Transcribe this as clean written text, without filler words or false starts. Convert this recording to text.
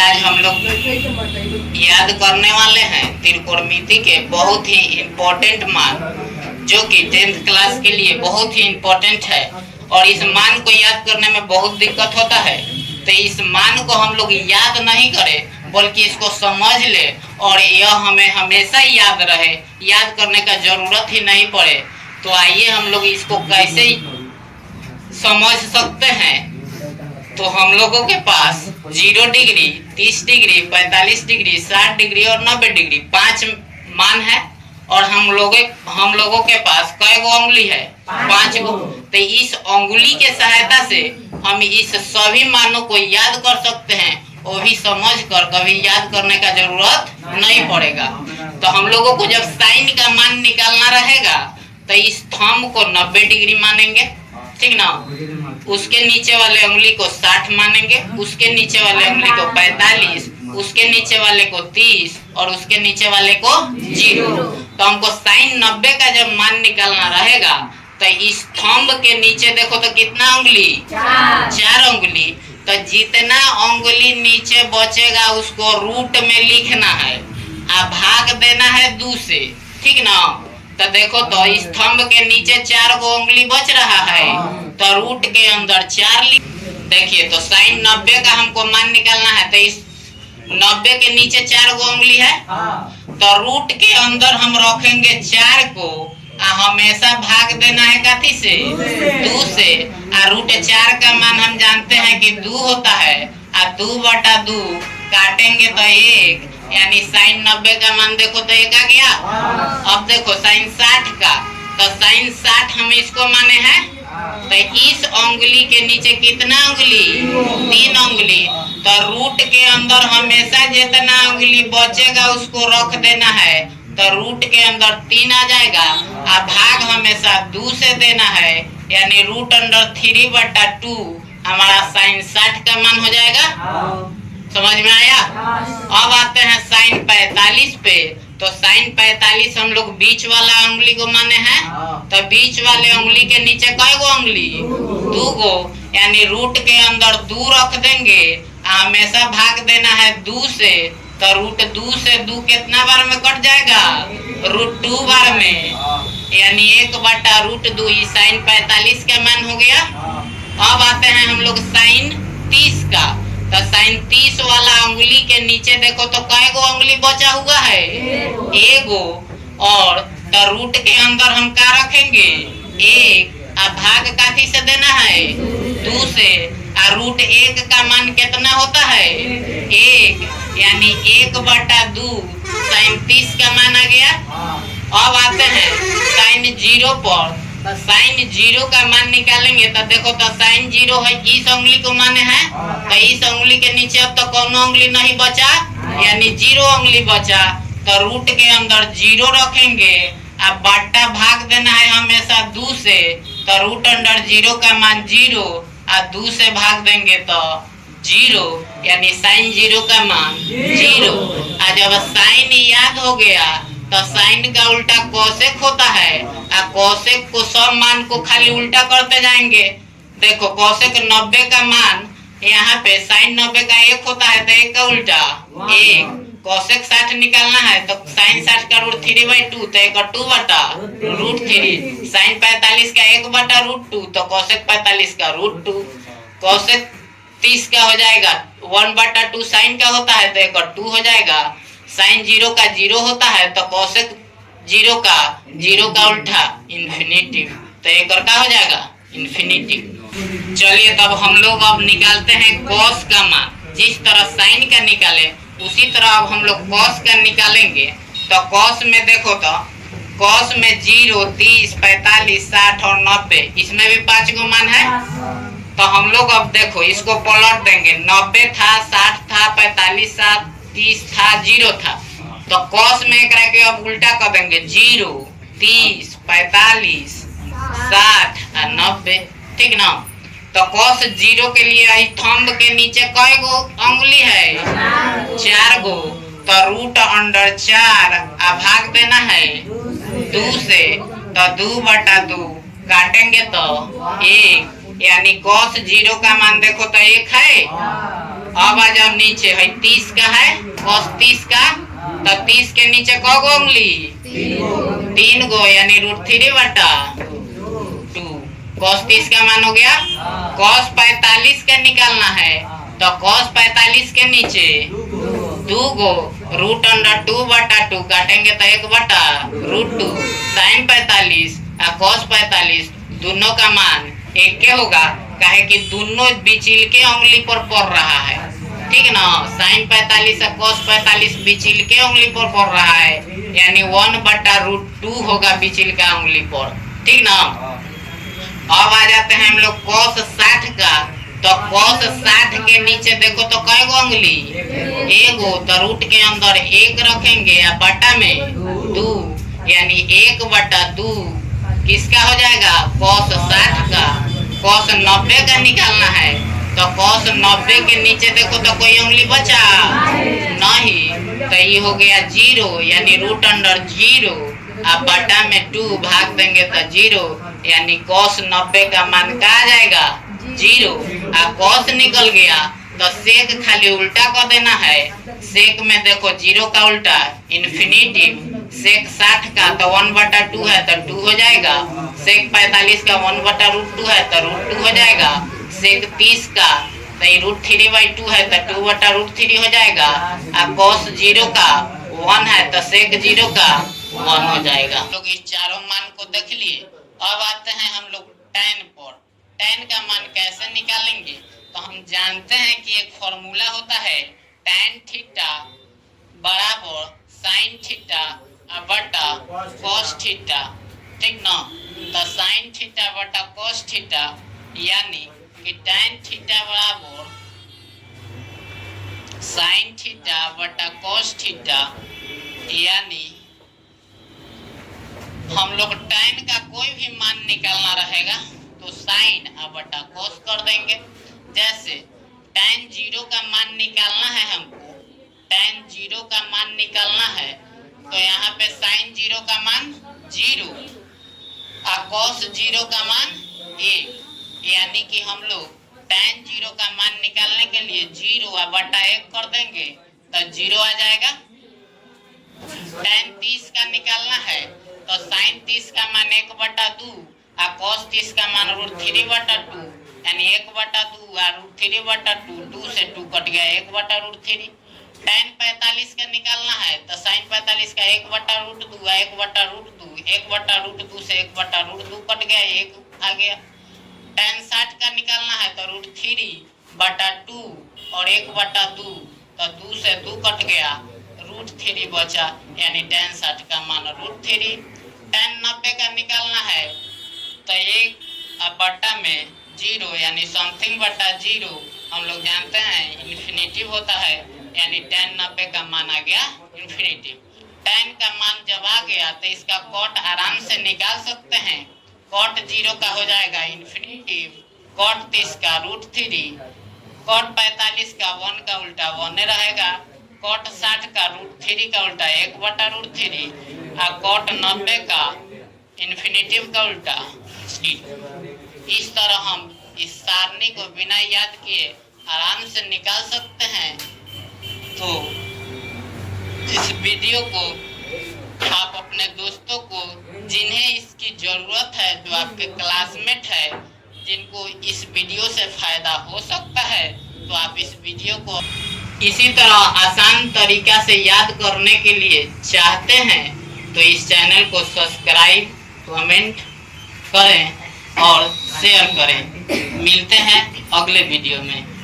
आज हम लोग याद करने वाले हैं त्रिकोणमिति के बहुत ही इम्पोर्टेंट मान, जो कि 10th क्लास के लिए बहुत ही इम्पोर्टेंट है। और इस मान को याद करने में बहुत दिक्कत होता है, तो इस मान को हम लोग याद नहीं करें बल्कि इसको समझ ले और यह हमें हमेशा याद रहे, याद करने का जरूरत ही नहीं पड़े। तो आइए हम लोग इसको कैसे समझ सकते हैं। तो हम लोगों के पास 0 डिग्री, 30 डिग्री, 45 डिग्री, 60 डिग्री और 90 डिग्री 5 मान है। और हम लोगों के पास कै गो उंगली है? 5 गो। तो इस उंगली के सहायता से हम इस सभी मानों को याद कर सकते हैं, वो भी समझ कर, कभी याद करने का जरूरत नहीं पड़ेगा। तो हम लोगों को जब साइन का मान निकालना रहेगा तो इस थंब को 90 डिग्री मानेंगे, ठीक ना। उसके नीचे वाले उंगली को 60 मानेंगे, उसके नीचे वाले उंगली को 45, उसके नीचे वाले को 30 और उसके नीचे वाले को 0। तो हमको साइन 90 का जब मान निकालना रहेगा तो इस थंब के नीचे देखो तो कितना उंगली? 4 उंगली। तो जितना उंगली नीचे बचेगा उसको रूट में लिखना है और भाग देना है 2 से, ठीक ना। तो देखो तो इस थंब के नीचे 4 गो उंगली बच रहा है, तो रूट के अंदर 4 लिख। देखिए तो साइन 90 का हमको मान निकालना है, तो इस 90 के नीचे 4 गो उंगली है, तो रूट के अंदर हम रखेंगे 4 को और हमेशा भाग देना है कथी से? 2 से। और रूट 4 का मान हम जानते हैं कि 2 होता है, और 2/2 काटेंगे तो 1, यानी साइन 90 का मान देखो तो 1 आ गया। अब देखो साइन 60 का, तो साइन 60 हम इसको माने हैं, तो इस उंगली के नीचे कितना उंगली? 3 उंगली। तो रूट के अंदर हमेशा जितना उंगली बचेगा उसको रख देना है, तो रूट के अंदर 3 आ जाएगा और भाग हमेशा 2 से देना है, यानी रूट अंडर 3/2 हमारा साइन 60 का मान हो जाएगा। समझ में आया? अब आते हैं साइन 45 पे। तो साइन 45 हम लोग बीच वाला उंगली को माने हैं, तो बीच वाले उंगली के नीचे कै गो उंगली? 2 गो, यानी रूट के अंदर 2 रख देंगे, हमेशा भाग देना है 2 से। तो रूट 2 से 2 कितना बार में कट जाएगा? रूट 2 बार में, यानी 1/√2 साइन 45 का मान हो गया। अब आते हैं हम लोग साइन 30 का। तो साइन 30 वाला उंगली के नीचे देखो तो कै गो उंगली बचा हुआ है? 1 गो। और तो रूट के अंदर हम क्या रखेंगे? 1, और भाग काथी से देना है? 2 से। और रूट 1 का मान कितना होता है? 1, यानी 1/2 साइन 30 का मान आ गया। अब आते हैं साइन 0 पर। तो साइन 0 का मान निकालेंगे तो देखो तो साइन 0 है, इस उंगली को माने हैं, तो इस उंगली के नीचे अब तो कौन उंगली नहीं बचा, यानी 0 उंगली बचा। तो रूट के अंदर 0 रखेंगे और बाटा भाग देना है हमेशा 2 से। तो रूट अंडर 0 का मान 0 और 2 से भाग देंगे तो 0, यानी साइन 0 का मान 0। और जब साइन याद हो गया तो साइन का उल्टा कोसेक होता है, और कोसेक को सब मान को खाली उल्टा करते जाएंगे। देखो कोसेक 90 का मान यहाँ पे साइन 90 का 1 होता है, तो 1 का उल्टा 1। कोसेक 60 निकालना है तो साइन 60 का रूट 3/2, तो 1 2/√3। साइन 45 का 1/√2, तो कोसेक 45 का √2। कोसेक 30 का हो जाएगा 1/2, साइन का होता है तो 1 2 हो जाएगा। साइन 0 का 0 होता है, तो कोसेक 0 का उल्टा इन्फिनिटिव, तो 1 का हो जाएगा इन्फिनिटिव। चलिए तब हम लोग अब निकालते हैं कॉस का मान। जिस तरह साइन का निकाले उसी तरह अब हम लोग कॉस का निकालेंगे। तो कॉस में देखो तो कॉस में 0, 30, 45, 60 और 90, इसमें भी 5 गो मान है। तो हम लोग अब देखो इसको पलट देंगे, 90 था, 60 था, 45 था, 30 था, 0 था। तो कॉस में एक के अब उल्टा कर देंगे, 0, 30, 45, 60 और 90, ठीक ना। तो कॉस 0 के लिए थंब के नीचे कै गो उंगली है? 4 गो। तो रूट अंडर 4 और भाग देना है 2 से। तो 2/2 काटेंगे तो 1, यानी cos 0 का मान देखो तो 1 है। अब आ जाओ नीचे है 30 का है cos 30 का, तो 30 के नीचे कौ गो उंगली 3 गो यानी √3 बटा 2। cos 30 का मान हो गया। cos 45 का निकालना है तो cos 45 के नीचे 2 गो √2 बटा 2 काटेंगे तो 1 बटा √2। sin 45 और cos 45 दोनों का मान एक के होगा, काहे कि दोनों बिचिल के उंगली पर पड़ रहा है, ठीक ना। sin 45 और cos 45 बिचिल के उंगली पर पड़ रहा है, यानी 1 बटा √2 होगा बिचिल का उंगली पर, ठीक ना। अब आ जाते हैं हम लोग cos 60 का, तो cos 60 के नीचे देखो तो कई गो उंगली एगो, तो रूट के अंदर 1 रखेंगे या बटा में 2 यानी 1 बटा 2 किसका हो जाएगा cos 60 का। cos 90 का निकालना है तो cos 90 के नीचे देखो तो कोई उंगली बचा नहीं, तो ये हो गया 0 यानी √0 अब बटा में 2 भाग देंगे तो 0 यानी cos 90 का मान क्या आ जाएगा 0। अब cos निकल गया तो सेक खाली उल्टा कर देना है। सेक में देखो 0 का उल्टा इन्फिनिटिव, सेक 60 का तो 1 बटा 2 है तो 2 हो जाएगा। सेक 45 का 1 बटा √2 है तो √2 हो जाएगा। सेक 30 का तो √3/2 है तो 2 बटा √3 हो जाएगा। अब cos 0 का 1 है तो सेक 0 का 1 हो जाएगा। लोग इस चारों मान को देख लिए। अब आते हैं हम लोग tan पर। tan का मान कैसे निकालेंगे, तो हम जानते हैं कि एक फॉर्मूला होता है tan थीटा बराबर sin थीटा बटा cos थीटा, ठीक ना। तो sin थीटा बटा cos थीटा यानी कि tan थीटा बराबर sin थीटा बटा cos थीटा, यानी हम लोग tan का कोई भी मान निकालना रहेगा तो sin बटा cos कर देंगे। जैसे tan 0 का मान निकालना है हमको, tan 0 का मान निकालना है तो यहाँ पे sin 0 का मान 0 और cos 0 का मान 1, यानी कि हम लोग tan 0 का मान निकालने के लिए 0 बटा 1 कर देंगे तो 0 आ जाएगा। tan 30 का निकालना है तो sin 30 का मान 1 बटा 2 और cos 30 का मान √3 बटा 2 यानी 1 बटा 2 और √3 बटा 2, 2 से 2 कट गया 1 बटा √3। tan 45 का निकालना है तो sin 45 का 1 बटा √2 और 1 बटा √2, 1 बटा √2 से 1 बटा √2 कट गया 1 आ गया। tan 60 का निकालना है तो √3 बटा 2 और 1 बटा 2, तो 2 से 2 कट गया √3 बचा यानी tan 60 का मान √3। tan 90 का निकालना है तो 1 बटा में 0 यानी समथिंग बटा 0, हम लोग जानते हैं इन्फिनिटिव होता है यानी tan 90 का मान आ गया इन्फिनिटिव। tan का मान जब आ गया तो इसका cot आराम से निकाल सकते हैं। cot 0 का हो जाएगा इन्फिनिटिव, cot 30 का √3, cot 45 का 1 का उल्टा 1 रहेगा, cot 60 का √3 का उल्टा 1 बटा √3 और cot 90 का इन्फिनिटिव का उल्टा 0। इस तरह हम इस सारणी को बिना याद किए आराम से निकाल सकते हैं। तो इस वीडियो को आप अपने दोस्तों को जिन्हें इसकी जरूरत है, जो आपके क्लासमेट है, जिनको इस वीडियो से फायदा हो सकता है, तो आप इस वीडियो को इसी तरह आसान तरीका से याद करने के लिए चाहते हैं तो इस चैनल को सब्सक्राइब, कमेंट करें और शेयर करें। मिलते हैं अगले वीडियो में।